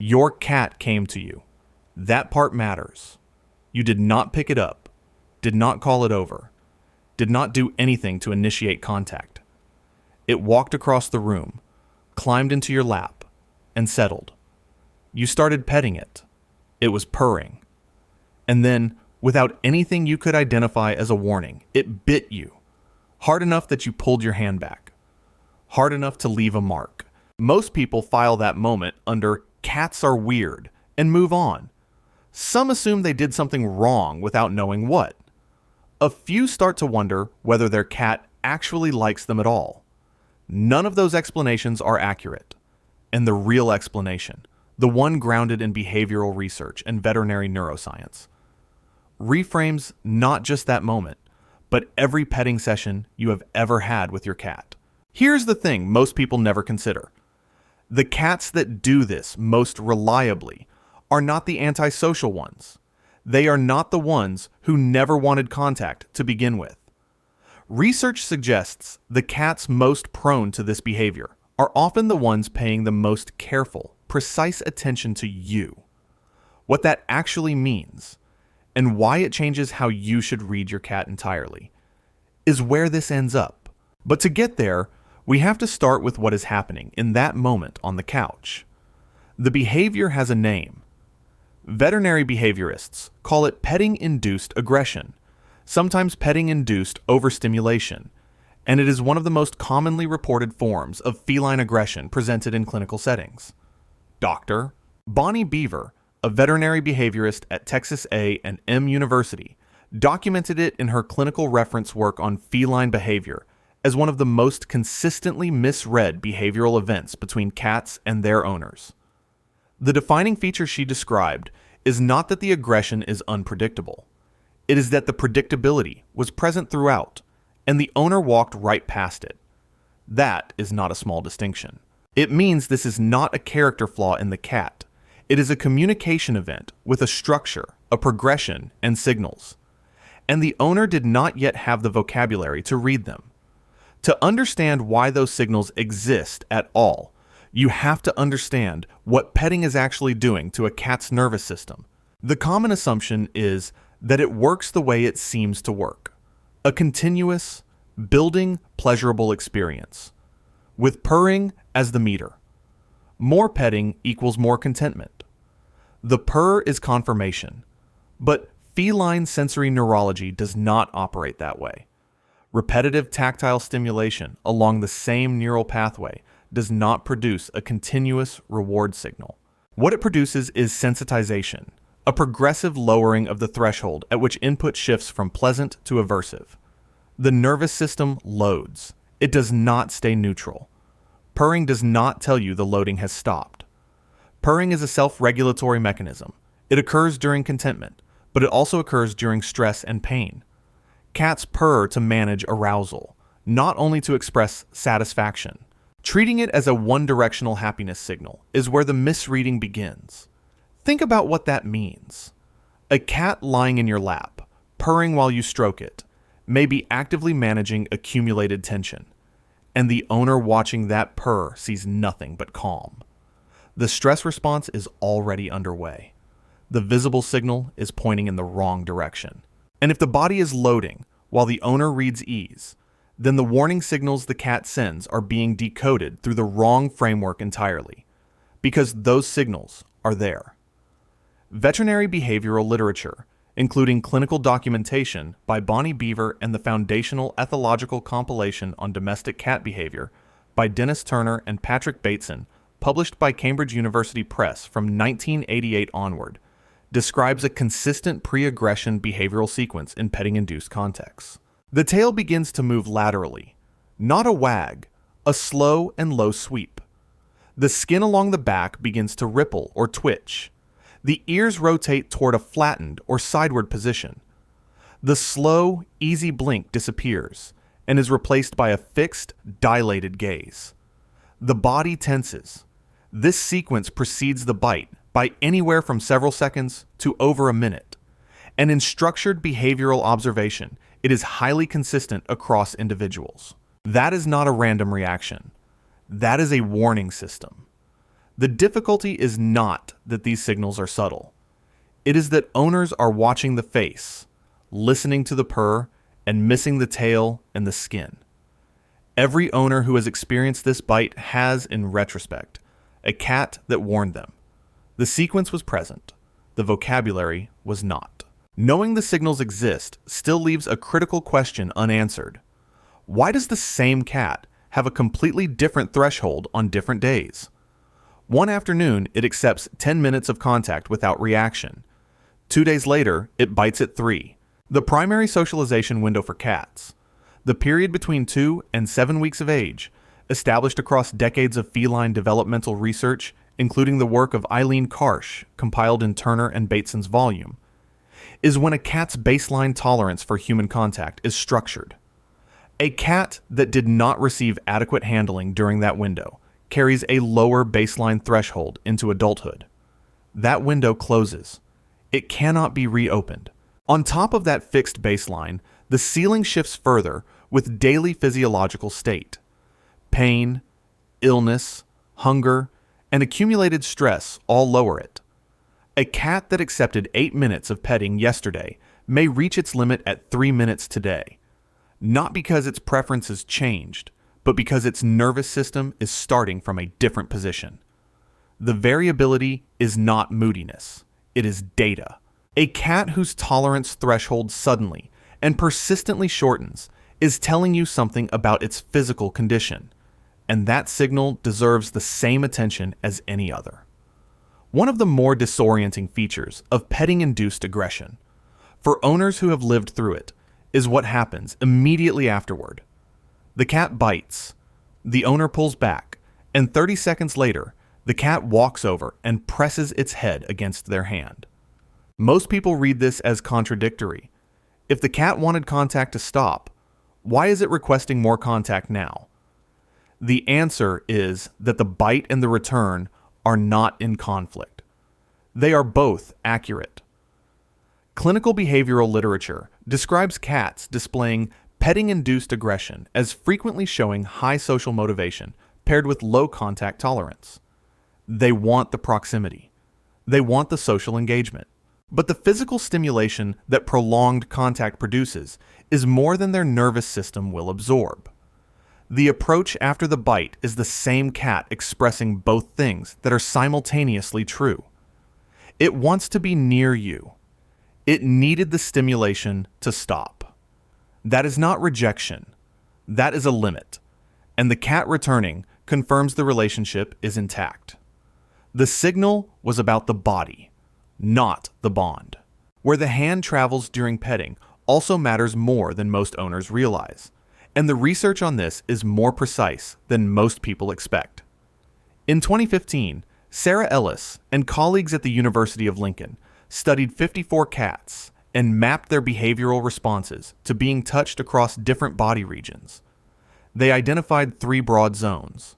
Your cat came to you. That part matters. You did not pick it up, did not call it over, did not do anything to initiate contact. It walked across the room, climbed into your lap, and settled. You started petting it. It was purring. And then, without anything you could identify as a warning, it bit you. Hard enough that you pulled your hand back. Hard enough to leave a mark. Most people file that moment under "cats are weird" and move on. Some assume they did something wrong without knowing what. A few start to wonder whether their cat actually likes them at all. None of those explanations are accurate. And the real explanation, the one grounded in behavioral research and veterinary neuroscience, reframes not just that moment, but every petting session you have ever had with your cat. Here's the thing most people never consider. The cats that do this most reliably are not the antisocial ones. They are not the ones who never wanted contact to begin with. Research suggests the cats most prone to this behavior are often the ones paying the most careful, precise attention to you. What that actually means, and why it changes how you should read your cat entirely, is where this ends up. But to get there, we have to start with what is happening in that moment on the couch. The behavior has a name. Veterinary behaviorists call it petting-induced aggression, sometimes petting-induced overstimulation, and it is one of the most commonly reported forms of feline aggression presented in clinical settings. Dr. Bonnie Beaver, a veterinary behaviorist at Texas A&M University, documented it in her clinical reference work on feline behavior as one of the most consistently misread behavioral events between cats and their owners. The defining feature she described is not that the aggression is unpredictable. It is that the predictability was present throughout, and the owner walked right past it. That is not a small distinction. It means this is not a character flaw in the cat. It is a communication event with a structure, a progression, and signals. And the owner did not yet have the vocabulary to read them. To understand why those signals exist at all, you have to understand what petting is actually doing to a cat's nervous system. The common assumption is that it works the way it seems to work. A continuous, building, pleasurable experience, with purring as the meter. More petting equals more contentment. The purr is confirmation, but feline sensory neurology does not operate that way. Repetitive tactile stimulation along the same neural pathway does not produce a continuous reward signal. What it produces is sensitization, a progressive lowering of the threshold at which input shifts from pleasant to aversive. The nervous system loads. It does not stay neutral. Purring does not tell you the loading has stopped. Purring is a self-regulatory mechanism. It occurs during contentment, but it also occurs during stress and pain. Cats purr to manage arousal, not only to express satisfaction. Treating it as a one-directional happiness signal is where the misreading begins. Think about what that means. A cat lying in your lap, purring while you stroke it, may be actively managing accumulated tension, and the owner watching that purr sees nothing but calm. The stress response is already underway. The visible signal is pointing in the wrong direction. And if the body is loading while the owner reads ease, then the warning signals the cat sends are being decoded through the wrong framework entirely, because those signals are there. Veterinary behavioral literature, including clinical documentation by Bonnie Beaver and the Foundational Ethological Compilation on Domestic Cat Behavior by Dennis Turner and Patrick Bateson, published by Cambridge University Press from 1988 onward, describes a consistent pre-aggression behavioral sequence in petting-induced contexts. The tail begins to move laterally, not a wag, a slow and low sweep. The skin along the back begins to ripple or twitch. The ears rotate toward a flattened or sideward position. The slow, easy blink disappears and is replaced by a fixed, dilated gaze. The body tenses. This sequence precedes the bite by anywhere from several seconds to over a minute. And in structured behavioral observation, it is highly consistent across individuals. That is not a random reaction. That is a warning system. The difficulty is not that these signals are subtle. It is that owners are watching the face, listening to the purr, and missing the tail and the skin. Every owner who has experienced this bite has, in retrospect, a cat that warned them. The sequence was present. The vocabulary was not. Knowing the signals exist still leaves a critical question unanswered. Why does the same cat have a completely different threshold on different days? One afternoon, it accepts 10 minutes of contact without reaction. 2 days later, it bites at 3. The primary socialization window for cats, the period between 2 and 7 weeks of age, established across decades of feline developmental research, including the work of Eileen Karsh, compiled in Turner and Bateson's volume, is when a cat's baseline tolerance for human contact is structured. A cat that did not receive adequate handling during that window carries a lower baseline threshold into adulthood. That window closes. It cannot be reopened. On top of that fixed baseline, the ceiling shifts further with daily physiological state. Pain, illness, hunger, and accumulated stress all lower it. A cat that accepted 8 minutes of petting yesterday may reach its limit at 3 minutes today, not because its preferences changed, but because its nervous system is starting from a different position. The variability is not moodiness, it is data. A cat whose tolerance threshold suddenly and persistently shortens is telling you something about its physical condition, and that signal deserves the same attention as any other. One of the more disorienting features of petting-induced aggression, for owners who have lived through it, is what happens immediately afterward. The cat bites, the owner pulls back, and 30 seconds later, the cat walks over and presses its head against their hand. Most people read this as contradictory. If the cat wanted contact to stop, why is it requesting more contact now? The answer is that the bite and the return are not in conflict. They are both accurate. Clinical behavioral literature describes cats displaying petting-induced aggression as frequently showing high social motivation paired with low contact tolerance. They want the proximity. They want the social engagement. But the physical stimulation that prolonged contact produces is more than their nervous system will absorb. The approach after the bite is the same cat expressing both things that are simultaneously true. It wants to be near you. It needed the stimulation to stop. That is not rejection. That is a limit. And the cat returning confirms the relationship is intact. The signal was about the body, not the bond. Where the hand travels during petting also matters more than most owners realize, and the research on this is more precise than most people expect. In 2015, Sarah Ellis and colleagues at the University of Lincoln studied 54 cats and mapped their behavioral responses to being touched across different body regions. They identified 3 broad zones: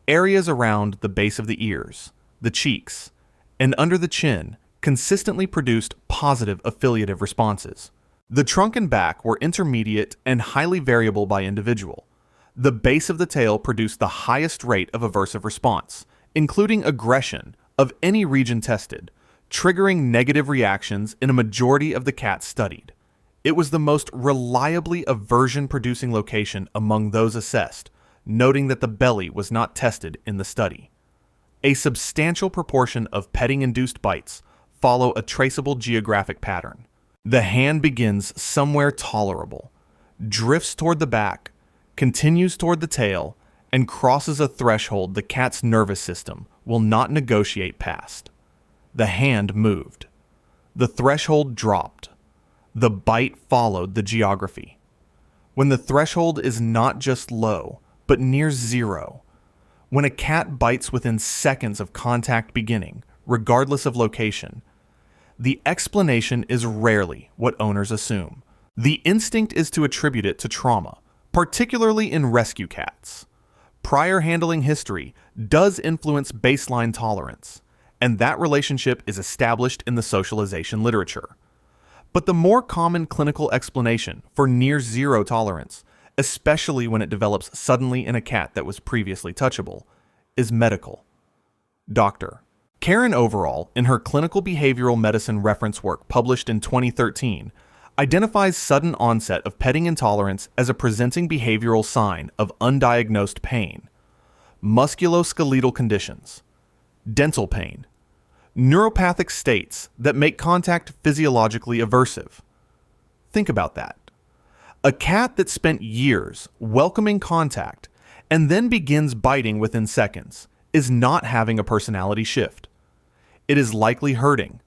areas around the base of the ears, the cheeks, and under the chin consistently produced positive affiliative responses. The trunk and back were intermediate and highly variable by individual. The base of the tail produced the highest rate of aversive response, including aggression, of any region tested, triggering negative reactions in a majority of the cats studied. It was the most reliably aversion-producing location among those assessed, noting that the belly was not tested in the study. A substantial proportion of petting-induced bites follow a traceable geographic pattern. The hand begins somewhere tolerable, drifts toward the back, continues toward the tail, and crosses a threshold the cat's nervous system will not negotiate past. The hand moved. The threshold dropped. The bite followed the geography. When the threshold is not just low, but near zero, when a cat bites within seconds of contact beginning, regardless of location, the explanation is rarely what owners assume. The instinct is to attribute it to trauma, particularly in rescue cats. Prior handling history does influence baseline tolerance, and that relationship is established in the socialization literature. But the more common clinical explanation for near zero tolerance, especially when it develops suddenly in a cat that was previously touchable, is medical. Doctor. Karen Overall, in her Clinical Behavioral Medicine reference work published in 2013, identifies sudden onset of petting intolerance as a presenting behavioral sign of undiagnosed pain, musculoskeletal conditions, dental pain, neuropathic states that make contact physiologically aversive. Think about that. A cat that spent years welcoming contact and then begins biting within seconds is not having a personality shift. It is likely hurting.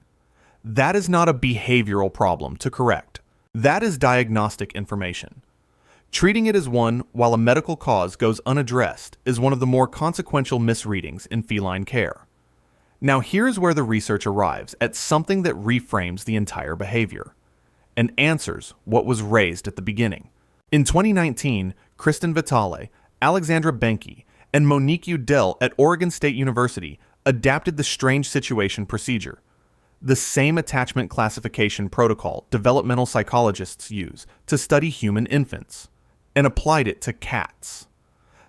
That is not a behavioral problem to correct. That is diagnostic information. Treating it as one while a medical cause goes unaddressed is one of the more consequential misreadings in feline care. Now here's where the research arrives at something that reframes the entire behavior and answers what was raised at the beginning. In 2019, Kristen Vitale, Alexandra Benke, and Monique Udell at Oregon State University adapted the strange situation procedure, the same attachment classification protocol developmental psychologists use to study human infants, and applied it to cats.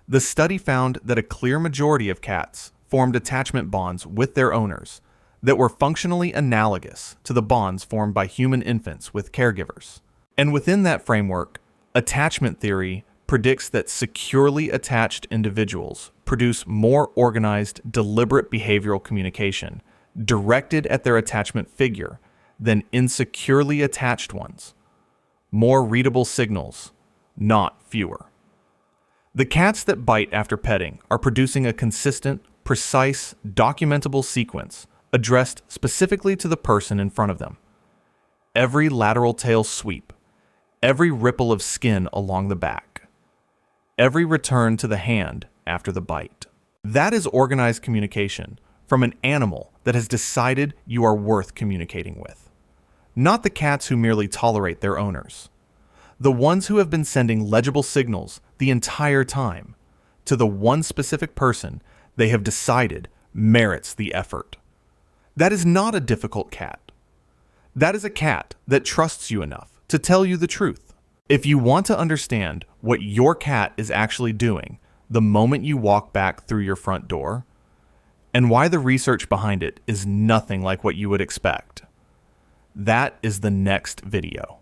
The study found that a clear majority of cats formed attachment bonds with their owners that were functionally analogous to the bonds formed by human infants with caregivers. And within that framework, attachment theory predicts that securely attached individuals produce more organized, deliberate behavioral communication directed at their attachment figure than insecurely attached ones. More readable signals, not fewer. The cats that bite after petting are producing a consistent, precise, documentable sequence addressed specifically to the person in front of them. Every lateral tail sweep, every ripple of skin along the back, every return to the hand after the bite. That is organized communication from an animal that has decided you are worth communicating with. Not the cats who merely tolerate their owners. The ones who have been sending legible signals the entire time to the one specific person they have decided merits the effort. That is not a difficult cat. That is a cat that trusts you enough to tell you the truth. If you want to understand what your cat is actually doing the moment you walk back through your front door, and why the research behind it is nothing like what you would expect, that is the next video.